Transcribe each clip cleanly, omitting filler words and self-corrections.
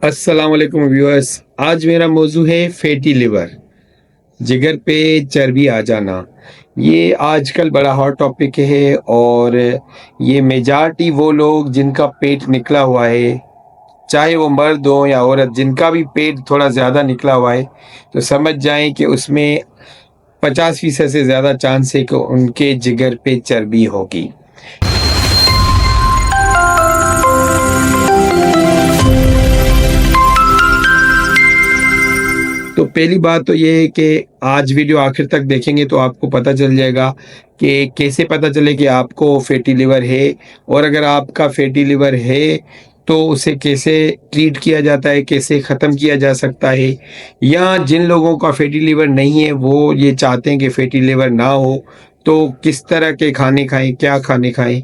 अस्सलाम वालेकुम व्यूअर्स। आज मेरा मौजू है फैटी लिवर, जिगर पे चर्बी आ जाना। ये आजकल बड़ा हॉट टॉपिक है और ये मेजॉरिटी वो लोग जिनका पेट निकला हुआ है, चाहे वो मर्द हो या औरत, जिनका भी पेट थोड़ा ज़्यादा निकला हुआ है, तो समझ जाएं कि उसमें 50% से ज़्यादा चांस है कि उनके जिगर पे चर्बी होगी। तो पहली बात तो ये है कि आज वीडियो आखिर तक देखेंगे तो आपको पता चल जाएगा कि कैसे पता चले कि आपको फैटी लिवर है, और अगर आपका फैटी लिवर है तो उसे कैसे ट्रीट किया जाता है, कैसे ख़त्म किया जा सकता है। या जिन लोगों का फैटी लिवर नहीं है वो ये चाहते हैं कि फैटी लिवर ना हो, तो किस तरह के खाने खाएं, क्या खाने खाएं,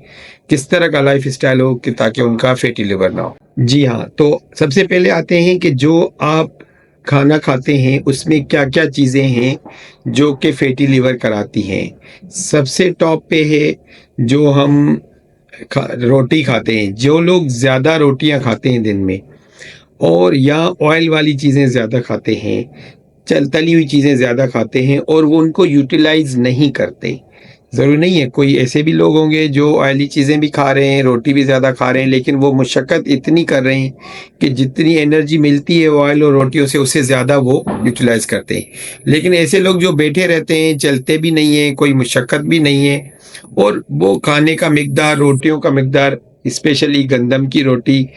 किस तरह का लाइफ स्टाइल हो कि ताकि उनका फैटी लिवर ना हो। जी हाँ, तो सबसे पहले आते हैं कि जो आप खाना खाते हैं उसमें क्या-क्या चीज़ें हैं जो कि फैटी लिवर कराती हैं। सबसे टॉप पे है जो हम रोटी खाते हैं। जो लोग ज़्यादा रोटियाँ खाते हैं दिन में, और या ऑयल वाली चीज़ें ज़्यादा खाते हैं, तली हुई चीज़ें ज़्यादा खाते हैं और वो उनको यूटिलाइज़ नहीं करते। ज़रूरी नहीं है, कोई ऐसे भी लोग होंगे जो ऑयली चीज़ें भी खा रहे हैं, रोटी भी ज़्यादा खा रहे हैं, लेकिन वो मशक्क़त इतनी कर रहे हैं कि जितनी एनर्जी मिलती है ऑयल और रोटियों से, उससे ज़्यादा वो यूटिलाइज़ करते हैं। लेकिन ऐसे लोग जो बैठे रहते हैं, चलते भी नहीं हैं, कोई मशक्क़त भी नहीं है, और वो खाने का मिक़दार, रोटियों का मिक़दार, स्पेशली गंदम की रोटी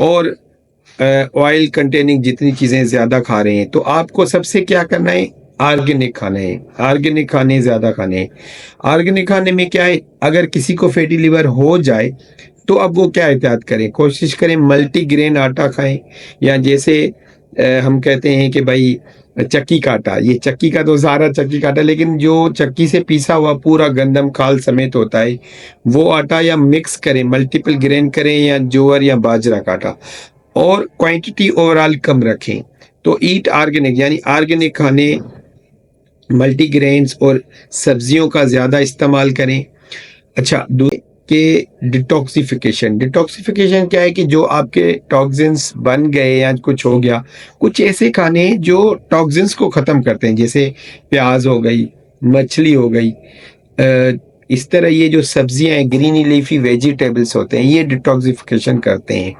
और ऑयल कंटेनिंग जितनी चीज़ें ज़्यादा खा रहे हैं, तो आपको सबसे क्या करना है, ऑर्गेनिक खाना है। ऑर्गेनिक खाने ज़्यादा खाने हैं। ऑर्गेनिक खाने में क्या है, अगर किसी को फैटी लिवर हो जाए तो अब वो क्या एहतियात करें, कोशिश करें मल्टीग्रेन आटा खाएं, या जैसे हम कहते हैं कि भाई चक्की का आटा, ये चक्की का तो सारा चक्की का आटा, लेकिन जो चक्की से पीसा हुआ पूरा गंदम खाल समेत होता है वो आटा, या मिक्स करें, मल्टीपल ग्रेन करें, या जोअर या बाजरा का आटा, और क्वांटिटी ओवरऑल कम रखें। तो ईट ऑर्गेनिक, यानी ऑर्गेनिक खाने, मल्टीग्रेन्स और सब्जियों का ज़्यादा इस्तेमाल करें। अच्छा, के डिटॉक्सिफिकेशन। डिटॉक्सिफिकेशन क्या है कि जो आपके टॉक्सिन्स बन गए या कुछ हो गया, कुछ ऐसे खाने जो टॉक्सिन्स को ख़त्म करते हैं, जैसे प्याज हो गई, मछली हो गई, इस तरह ये जो सब्जियां हैं, ग्रीनी लीफी वेजिटेबल्स होते हैं, ये डिटॉक्सिफिकेशन करते हैं,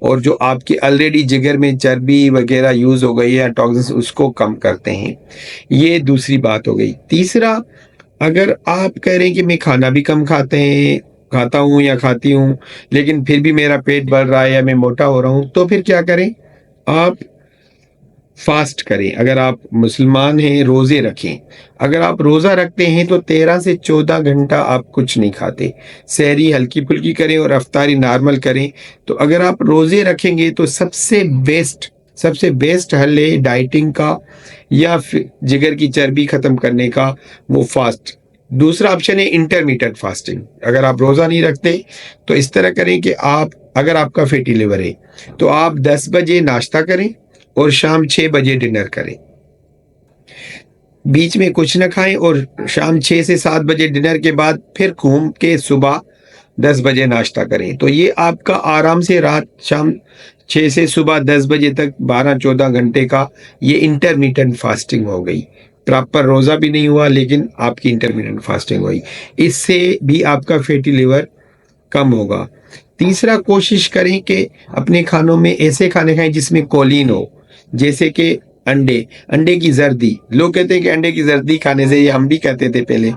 और जो आपकी ऑलरेडी जिगर में चर्बी वगैरह यूज़ हो गई है, टॉक्सिन्स, उसको कम करते हैं। ये दूसरी बात हो गई। तीसरा, अगर आप कह रहे हैं कि मैं खाना भी कम खाता हूँ या खाती हूँ, लेकिन फिर भी मेरा पेट बढ़ रहा है या मैं मोटा हो रहा हूँ, तो फिर क्या करें, आप फास्ट करें। अगर आप मुसलमान हैं, रोज़े रखें। अगर आप रोज़ा रखते हैं तो 13 से 14 घंटा आप कुछ नहीं खाते। सहरी हल्की-फुल्की करें और अफ्तारी नॉर्मल करें। तो अगर आप रोज़े रखेंगे तो सबसे बेस्ट हल है डाइटिंग का, या फिर जिगर की चर्बी ख़त्म करने का, वो फास्ट। दूसरा ऑप्शन है इंटरमिटेंट फास्टिंग। अगर आप रोज़ा नहीं रखते तो इस तरह करें कि अगर आपका फैटी लिवर है तो आप 10 बजे नाश्ता करें और शाम 6 बजे डिनर करें। बीच में कुछ न खाएं, और शाम 6 से 7 बजे डिनर के बाद फिर घूम के सुबह 10 बजे नाश्ता करें। तो ये आपका आराम से रात शाम 6 से सुबह 10 बजे तक 12-14 घंटे का ये इंटरमिटेंट फास्टिंग हो गई। प्रॉपर रोज़ा भी नहीं हुआ, लेकिन आपकी इंटरमिटेंट फास्टिंग हुई। इससे भी आपका फैटी लिवर कम होगा। तीसरा, कोशिश करें कि अपने खानों में ऐसे खाने खाएं जिसमें कोलिन हो, जैसे कि अंडे की जर्दी। लोग कहते हैं कि अंडे की जर्दी खाने से, ये हम भी कहते थे पहले,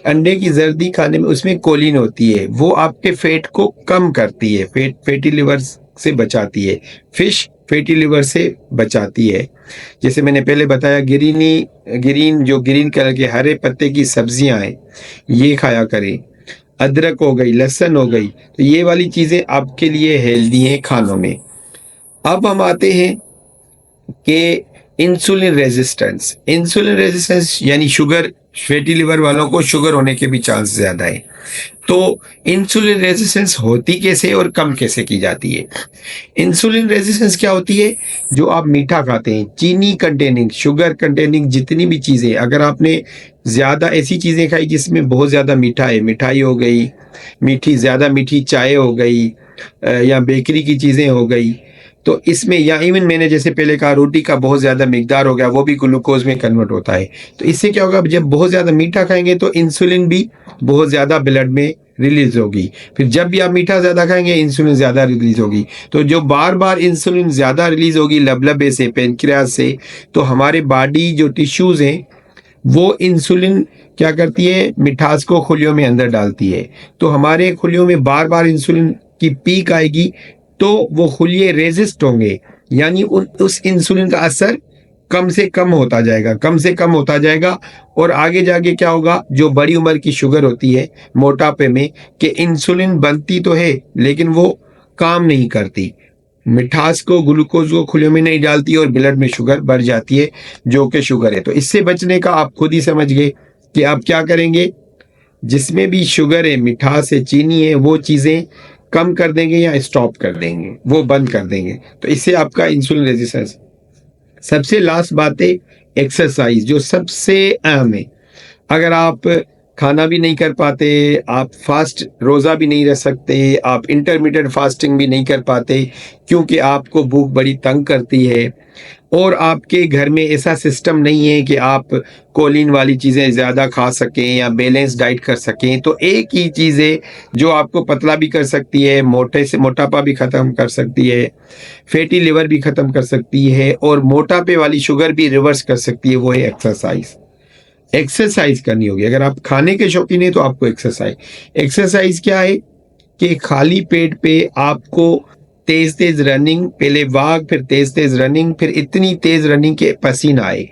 अंडे की जर्दी खाने में उसमें कोलिन होती है, वो आपके फैट को कम करती है, फैटी लिवर से बचाती है। फिश फैटी लिवर से बचाती है। जैसे मैंने पहले बताया, ग्रीन कलर के हरे पत्ते की सब्जियां हैं, ये खाया करें। अदरक हो गई, लहसुन हो गई, तो ये वाली चीज़ें आपके लिए हेल्दी हैं खानों में। अब हम आते हैं कि इंसुलिन रेजिस्टेंस यानी शुगर। फैटी लिवर वालों को शुगर होने के भी चांस ज़्यादा है। तो इंसुलिन रेजिस्टेंस होती कैसे और कम कैसे की जाती है? इंसुलिन रेजिस्टेंस क्या होती है? जो आप मीठा खाते हैं, चीनी कंटेनिंग, शुगर कंटेनिंग जितनी भी चीज़ें, अगर आपने ज़्यादा ऐसी चीज़ें खाई जिसमें बहुत ज़्यादा मीठा है, मिठाई हो गई, ज़्यादा मीठी चाय हो गई, या बेकरी की चीज़ें हो गई, तो इसमें या इवन मैंने जैसे पहले कहा रोटी का बहुत ज़्यादा मिकदार हो गया, वो भी ग्लूकोज में कन्वर्ट होता है। तो इससे क्या होगा, जब बहुत ज़्यादा मीठा खाएंगे तो इंसुलिन भी बहुत ज़्यादा ब्लड में रिलीज होगी। फिर जब भी आप मीठा ज़्यादा खाएंगे इंसुलिन ज़्यादा रिलीज होगी। तो जो बार बार इंसुलिन ज़्यादा रिलीज होगी लबलबे से, पेनक्रियास से, तो हमारे बॉडी जो टिश्यूज़ हैं वो इंसुलिन क्या करती है, मिठास को खुलियों में अंदर डालती है। तो हमारे खुलियों में बार बार इंसुलिन की पीक आएगी तो वो खुलिये रेजिस्ट होंगे, यानी उस इंसुलिन का असर कम से कम होता जाएगा, कम से कम होता जाएगा। और आगे जाके क्या होगा, जो बड़ी उम्र की शुगर होती है मोटापे में, कि इंसुलिन बनती तो है लेकिन वो काम नहीं करती, मिठास को ग्लूकोज को खुले में नहीं डालती और ब्लड में शुगर बढ़ जाती है जो कि शुगर है। तो इससे बचने का आप खुद ही समझ गए कि आप क्या करेंगे, जिसमें भी शुगर है, मिठास है, चीनी है, वो चीज़ें कम कर देंगे या स्टॉप कर देंगे, वो बंद कर देंगे। तो इससे आपका इंसुलिन रेजिस्टेंस। सबसे लास्ट बात है एक्सरसाइज, जो सबसे अहम है। अगर आप खाना भी नहीं कर पाते, आप फास्ट रोज़ा भी नहीं रह सकते, आप इंटरमीडिएट फास्टिंग भी नहीं कर पाते क्योंकि आपको भूख बड़ी तंग करती है, और आपके घर में ऐसा सिस्टम नहीं है कि आप कोलिन वाली चीज़ें ज़्यादा खा सकें या बैलेंस डाइट कर सकें, तो एक ही चीज़ है जो आपको पतला भी कर सकती है, मोटे से मोटापा भी ख़त्म कर सकती है, फैटी लिवर भी ख़त्म कर सकती है, और मोटापे वाली शुगर भी रिवर्स कर सकती है, वो है एक्सरसाइज। एक्सरसाइज करनी होगी। अगर आप खाने के शौकीन हैं तो आपको एक्सरसाइज क्या है कि खाली पेट पे आपको तेज तेज रनिंग, पहले वॉक, फिर तेज तेज रनिंग, फिर इतनी तेज रनिंग के पसीना आए।